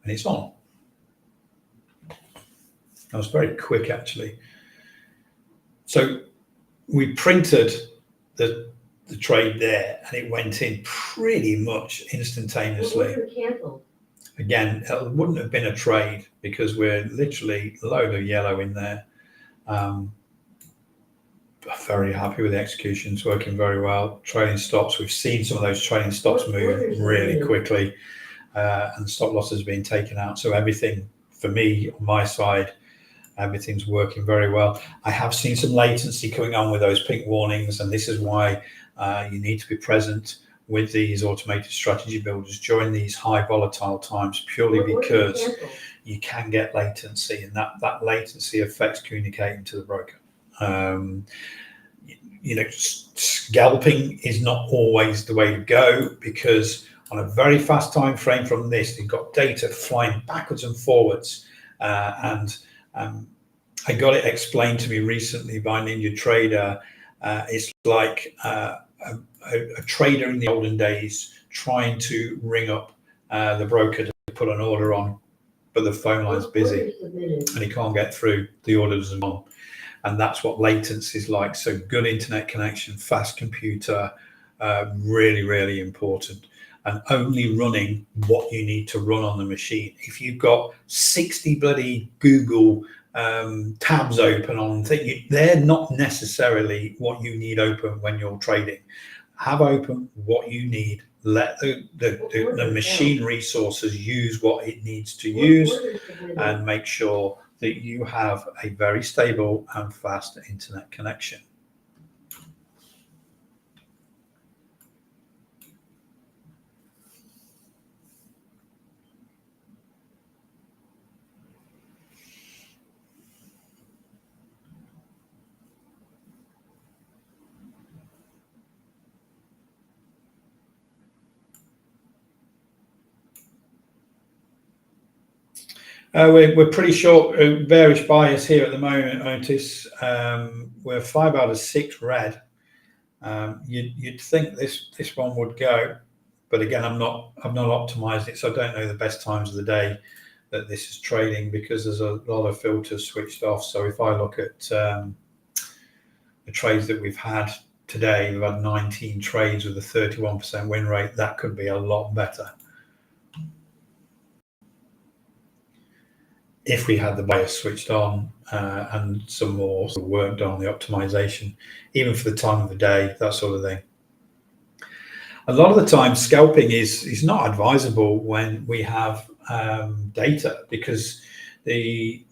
And it's on. That was very quick, actually. So we printed the trade there, and it went in pretty much instantaneously. Again, it wouldn't have been a trade because we're literally a load of yellow in there. Very happy with the execution. It's working very well. Trailing stops, we've seen some of those trailing stops move really quickly, and the stop losses being taken out. So everything for me on my side, everything's working very well. I have seen some latency coming on with those pink warnings, and this is why you need to be present with these automated strategy builders during these high volatile times, purely because you can get latency, and that latency affects communicating to the broker. You know, scalping is not always the way to go, because on a very fast time frame from this, they've got data flying backwards and forwards, and I got it explained to me recently by NinajaTrader. It's like a trader in the olden days trying to ring up the broker to put an order on, but the phone line's busy and he can't get through. The order isn't on. And that's what latency is like. So good internet connection, fast computer, really, really important. And only running what you need to run on the machine. If you've got 60 bloody Google tabs open on things, they're not necessarily what you need open when you're trading. Have open what you need, let the machine resources use what it needs to use, and make sure that you have a very stable and fast internet connection. We're pretty short, bearish bias here at the moment, Otis. We're 5 out of 6 red. You'd think this one would go, but again, I've not optimized it, so I don't know the best times of the day that this is trading, because there's a lot of filters switched off. So if I look at the trades that we've had today, we've had 19 trades with a 31% win rate. That could be a lot better if we had the bias switched on and some more sort of work done on the optimization, even for the time of the day, that sort of thing. A lot of the time, scalping is not advisable when we have data, because the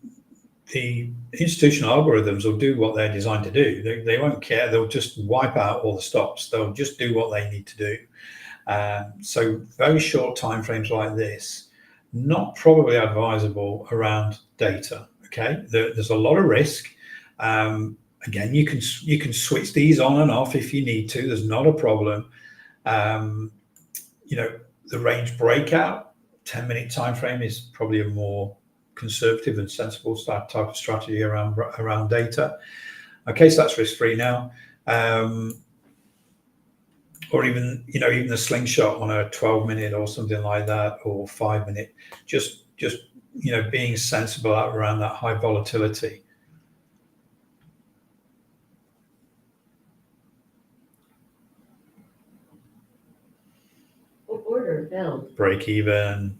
institutional algorithms will do what they're designed to do. They won't care. They'll just wipe out all the stops. They'll just do what they need to do. So very short time frames like this, not probably advisable around data. Okay, there's a lot of risk. Again, you can switch these on and off if you need to. There's not a problem. You know, the range breakout 10-minute time frame is probably a more conservative and sensible type of strategy around data. Okay, so that's risk free now. Or even, you know, even the slingshot on a 12-minute or something like that, or 5-minute, just you know, being sensible around that high volatility. Order failed. Break even.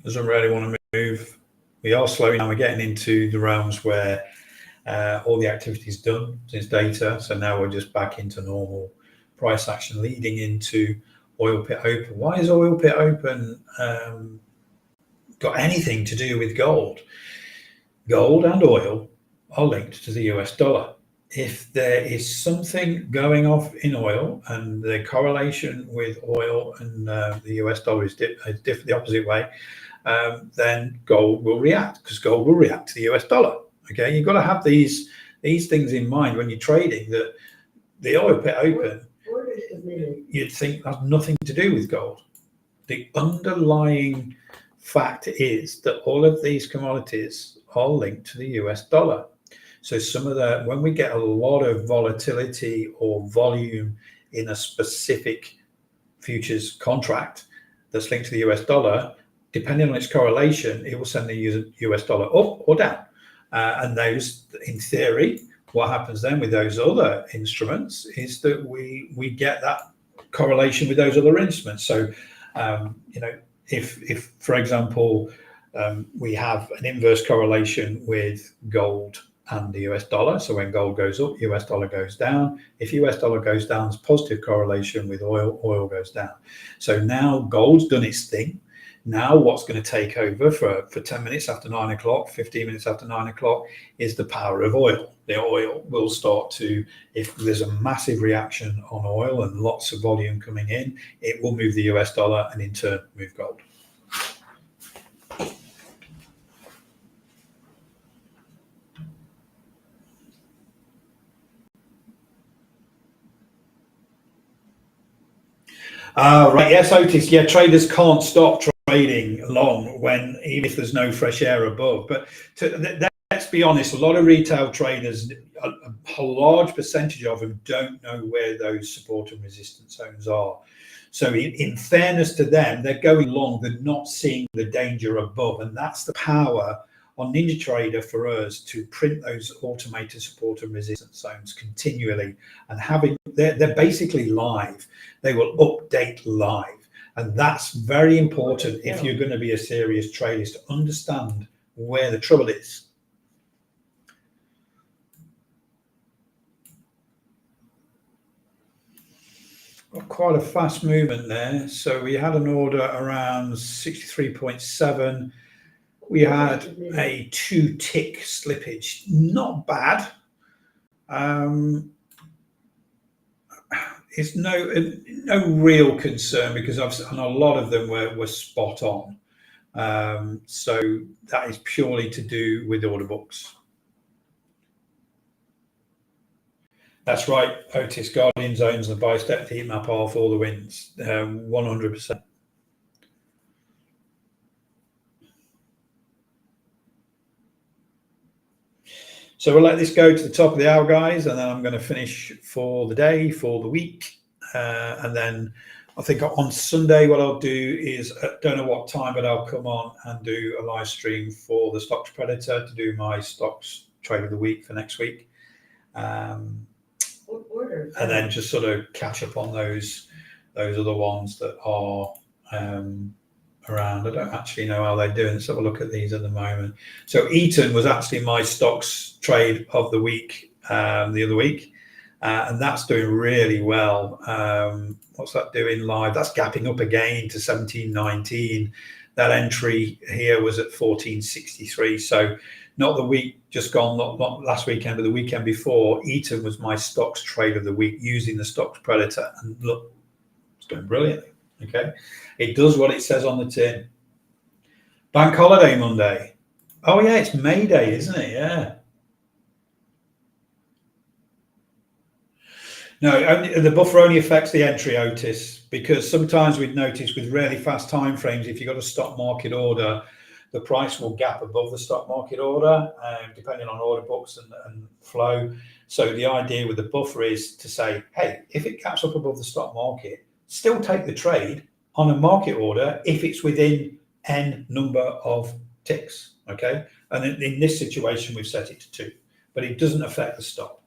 Doesn't really want to move. We are slowing down. We're getting into the realms where all the activity is done since data. So now we're just back into normal price action, leading into oil pit open. Why is oil pit open got anything to do with gold? Gold and oil are linked to the US dollar. If there is something going off in oil, and the correlation with oil and the US dollar is different, the opposite way, then gold will react, because gold will react to the US dollar. Okay, you've got to have these things in mind when you're trading, that the oil pit open, you'd think has nothing to do with gold. The underlying fact is that all of these commodities are linked to the US dollar. So when we get a lot of volatility or volume in a specific futures contract that's linked to the US dollar, depending on its correlation, it will send the US dollar up or down. And those, in theory, what happens then with those other instruments is that we get that correlation with those other instruments. So, you know, if for example, we have an inverse correlation with gold and the US dollar. So when gold goes up, US dollar goes down. If US dollar goes down, there's positive correlation with oil, oil goes down. So now gold's done its thing. Now what's going to take over for 10 minutes after 9 o'clock, 15 minutes after 9 o'clock, is the power of oil. The oil will start to, if there's a massive reaction on oil and lots of volume coming in, it will move the US dollar and in turn move gold. Right, yes, Otis. Yeah, traders can't stop trading long even if there's no fresh air above. But let's be honest, a lot of retail traders, a large percentage of them don't know where those support and resistance zones are. So in fairness to them, they're going long, they're not seeing the danger above. And that's the power on NinajaTrader for us to print those automated support and resistance zones continually, and they're basically live. They will update live. And that's very important if you're going to be a serious trader, is to understand where the trouble is. quite a fast movement there. So we had an order around 63.7. We had a 2-tick slippage, not bad. It's no real concern because and a lot of them were spot on. So that is purely to do with order books. That's right, Otis. Guardian zones and the bi-step heat map are for the wins, 100%. So we'll let this go to the top of the hour, guys, and then I'm going to finish for the day, for the week. And then I think on Sunday, what I'll do is, don't know what time, but I'll come on and do a live stream for the Stocks Predator to do my stocks trade of the week for next week. And then just sort of catch up on those other ones that are around. I don't actually know how they're doing. Let's have a look at these at the moment. So Eaton was actually my stocks trade of the week the other week, and that's doing really well. What's that doing live? That's gapping up again to 17.19. That entry here was at 14.63. So not the week just gone, not last weekend, but the weekend before. Eaton was my stocks trade of the week using the Stocks Predator, and look, it's doing brilliantly. Okay, it does what it says on the tin. Bank holiday Monday. Oh yeah, it's May Day, isn't it? Yeah. No, the buffer only affects the entry, Otis, because sometimes we've noticed with really fast time frames, if you've got a stock market order, the price will gap above the stock market order, depending on order books and flow. So the idea with the buffer is to say, hey, if it gaps up above the stock market, still take the trade on a market order if it's within N number of ticks, okay? And in this situation, we've set it to 2, but it doesn't affect the stop.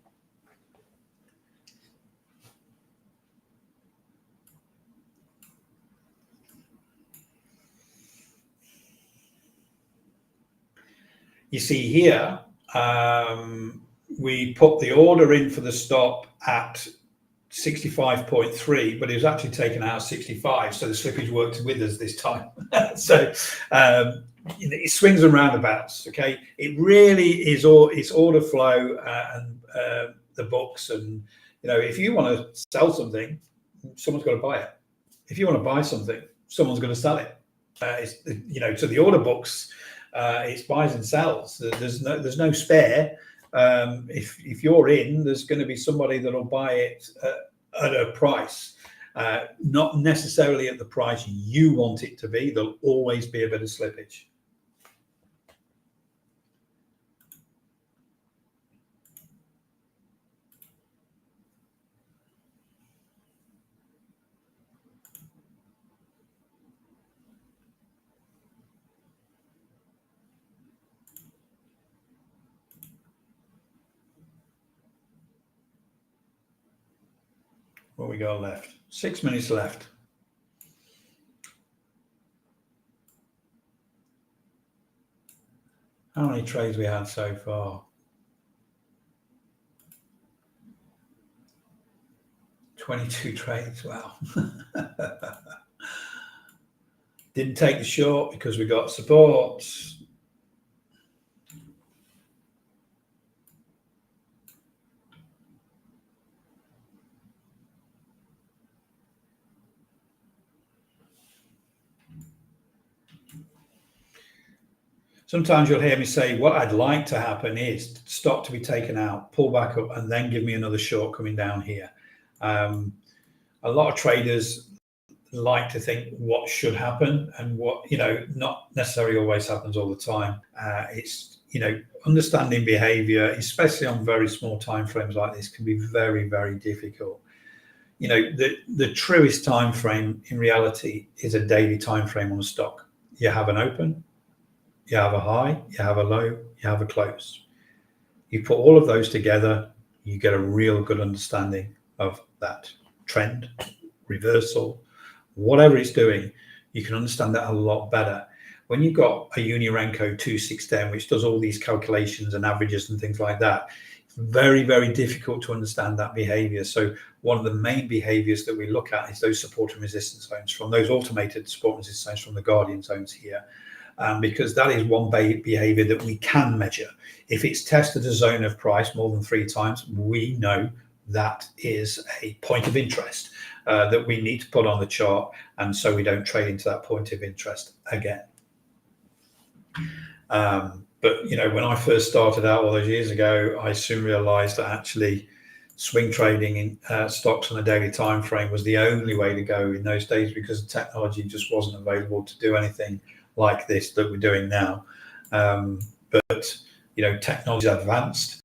You see here, we put the order in for the stop at 65.3, but it was actually taken out 65, so the slippage worked with us this time. So it swings and roundabouts. Okay, it really is all it's order flow and the books, and if you want to sell something, someone's got to buy it. If you want to buy something, someone's going to sell it. So the order books, it's buys and sells. There's no spare. If you're in, there's going to be somebody that'll buy it at a price, not necessarily at the price you want it to be. There'll always be a bit of slippage. What we got left? 6 minutes left. How many trades we had so far? 22 trades. Wow. Didn't take the short because we got support. Sometimes you'll hear me say, what I'd like to happen is stock to be taken out, pull back up, and then give me another short coming down here. A lot of traders like to think what should happen, and what, not necessarily always happens all the time. It's, understanding behavior, especially on very small time frames like this, can be very, very difficult. The truest time frame in reality is a daily time frame on a stock. You have an open, you have a high, you have a low, you have a close. You put all of those together, you get a real good understanding of that trend, reversal, whatever it's doing. You can understand that a lot better. When you've got a Unirenko 2610, which does all these calculations and averages and things like that, very, very difficult to understand that behavior. So one of the main behaviors that we look at is those support and resistance zones, from those automated support and resistance zones from the Guardian zones here, because that is one behavior that we can measure. If it's tested a zone of price more than 3 times, we know that is a point of interest that we need to put on the chart, and so we don't trade into that point of interest again. But you know, when I first started out all those years ago, I soon realized that actually swing trading in stocks on a daily time frame was the only way to go in those days, because the technology just wasn't available to do anything like this that we're doing now. But you know, technology is advanced.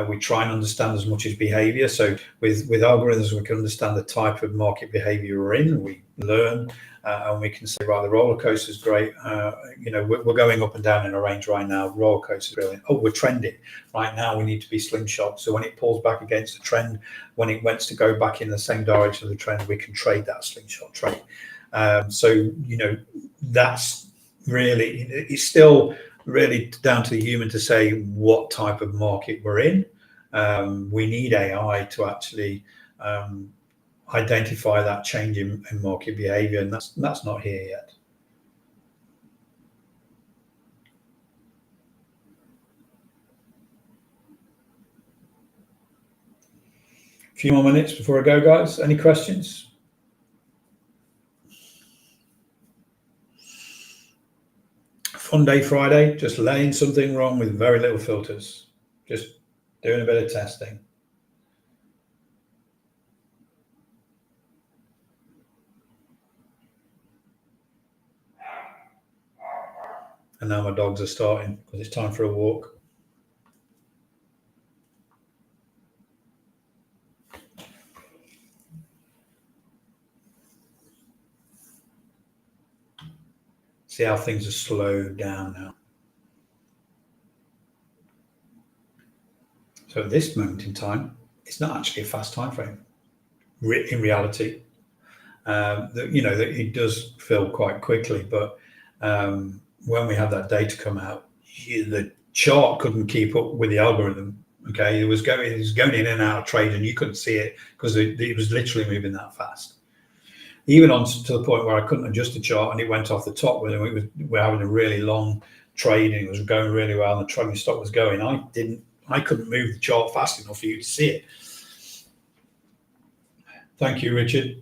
We try and understand as much as behavior. So with algorithms, we can understand the type of market behavior we're in. We learn, and we can say, right, the roller coaster is great. You know, we're going up and down in a range right now. Roller coaster is brilliant. Oh, we're trending right now. We need to be slingshot. So when it pulls back against the trend, when it wants to go back in the same direction of the trend, we can trade that slingshot trade. So you know, that's really, it's still really down to the human to say what type of market we're in. We need AI to actually identify that change in market behavior, and that's not here yet. A few more minutes before I go, guys. Any questions? Funday Friday, just laying something wrong with very little filters, just doing a bit of testing. And now my dogs are starting because it's time for a walk. See how things are slowed down now. So at this moment in time, it's not actually a fast time frame. In reality, you know, that it does fill quite quickly, but when we had that data come out, the chart couldn't keep up with the algorithm. Okay, it was going in and out of trade, and you couldn't see it because it was literally moving that fast. Even on to the point where I couldn't adjust the chart, and it went off the top when we're having a really long trade and it was going really well, and the trading stock was going. I couldn't move the chart fast enough for you to see it. Thank you, Richard.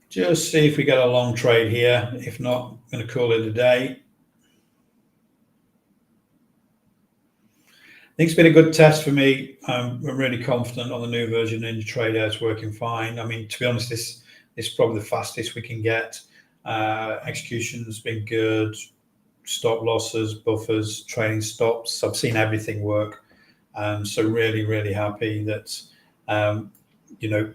Just see if we get a long trade here. If not, I'm going to call it a day. I think it's been a good test for me. I'm really confident on the new version of NinajaTrader. It's working fine. I mean, to be honest, this is probably the fastest we can get. Execution's been good. Stop losses, buffers, trading stops. I've seen everything work. So really, really happy that, you know,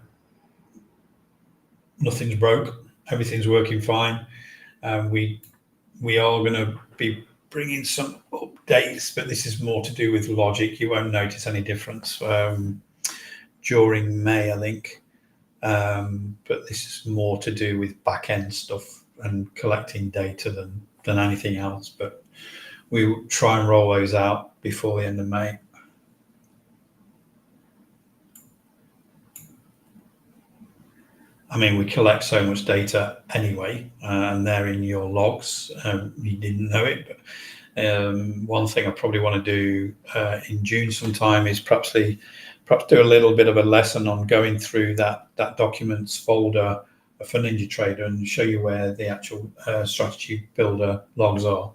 nothing's broke. Everything's working fine. We are going to be bringing some updates, but this is more to do with logic. You won't notice any difference during May, I think. But this is more to do with back-end stuff and collecting data than anything else. But we will try and roll those out before the end of May. I mean, we collect so much data anyway, and they're in your logs. You didn't know it, but one thing I probably want to do in June sometime is perhaps do a little bit of a lesson on going through that documents folder for NinajaTrader and show you where the actual strategy builder logs are.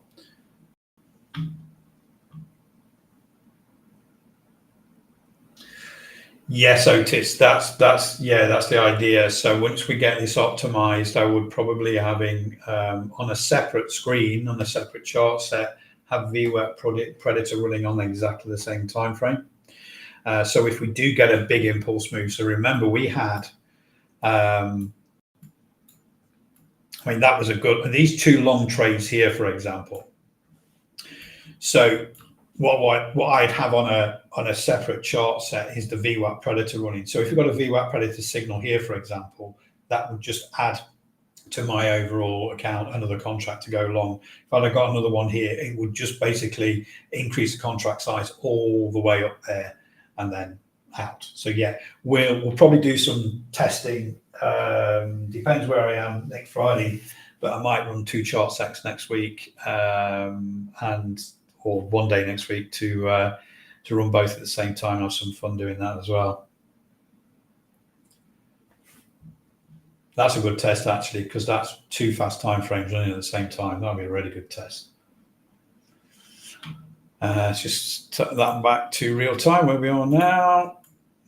Yes, Otis, that's the idea. So once we get this optimized, I would probably having on a separate screen, on a separate chart set, have VWAP Predator running on exactly the same time frame. So if we do get a big impulse move, so remember we had, I mean, that was a good, these two long trades here, for example. So what I'd have on a separate chart set is the VWAP predator running. So if you've got a VWAP predator signal here, for example, that would just add to my overall account another contract to go long. If I'd have got another one here, it would just basically increase the contract size all the way up there and then out. So yeah, we'll probably do some testing. Depends where I am next Friday, but I might run 2 chart sets next week, or one day next week to run both at the same time and have some fun doing that as well. That's a good test actually, because that's 2 fast time frames running at the same time. That'll be a really good test. Let's just take that back to real time where we are now.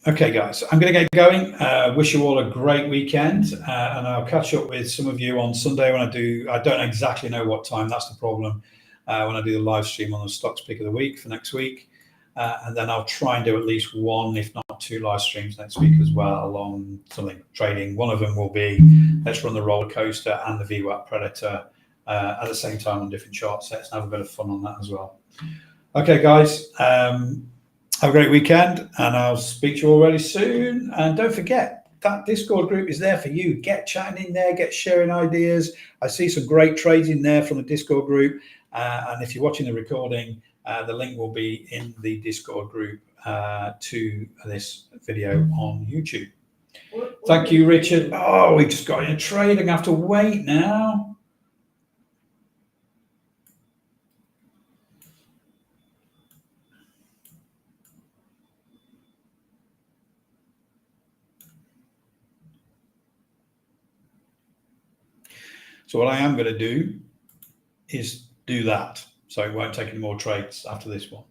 Okay, guys, I'm going to get going. Wish you all a great weekend, and I'll catch up with some of you on Sunday when I don't exactly know what time. That's the problem. When I do the live stream on the stocks pick of the week for next week, and then I'll try and do at least 1, if not 2 live streams next week as well on something trading. One of them will be let's run the roller coaster and the VWAP predator at the same time on different chart sets and have a bit of fun on that as well. Okay, guys, have a great weekend, and I'll speak to you all really soon. And don't forget, that Discord group is there for you. Get chatting in there, get sharing ideas. I see some great trades in there from the Discord group. And if you're watching the recording, the link will be in the Discord group to this video on YouTube. Thank you, Richard. Oh, we just got in a trade. I'm going to have to wait now. So what I am going to do is do that. So it won't take any more trades after this one.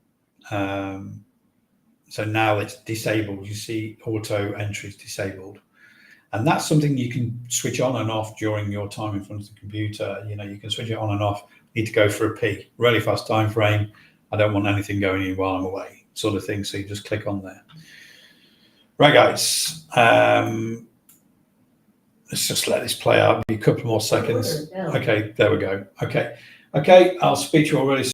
So now it's disabled. You see auto entries disabled. And that's something you can switch on and off during your time in front of the computer. You know, you can switch it on and off. Need to go for a P. Really fast time frame. I don't want anything going in while I'm away, sort of thing. So you just click on there. Right, guys. Let's just let this play out. A couple more seconds. Okay, there we go. Okay, I'll speak to you already.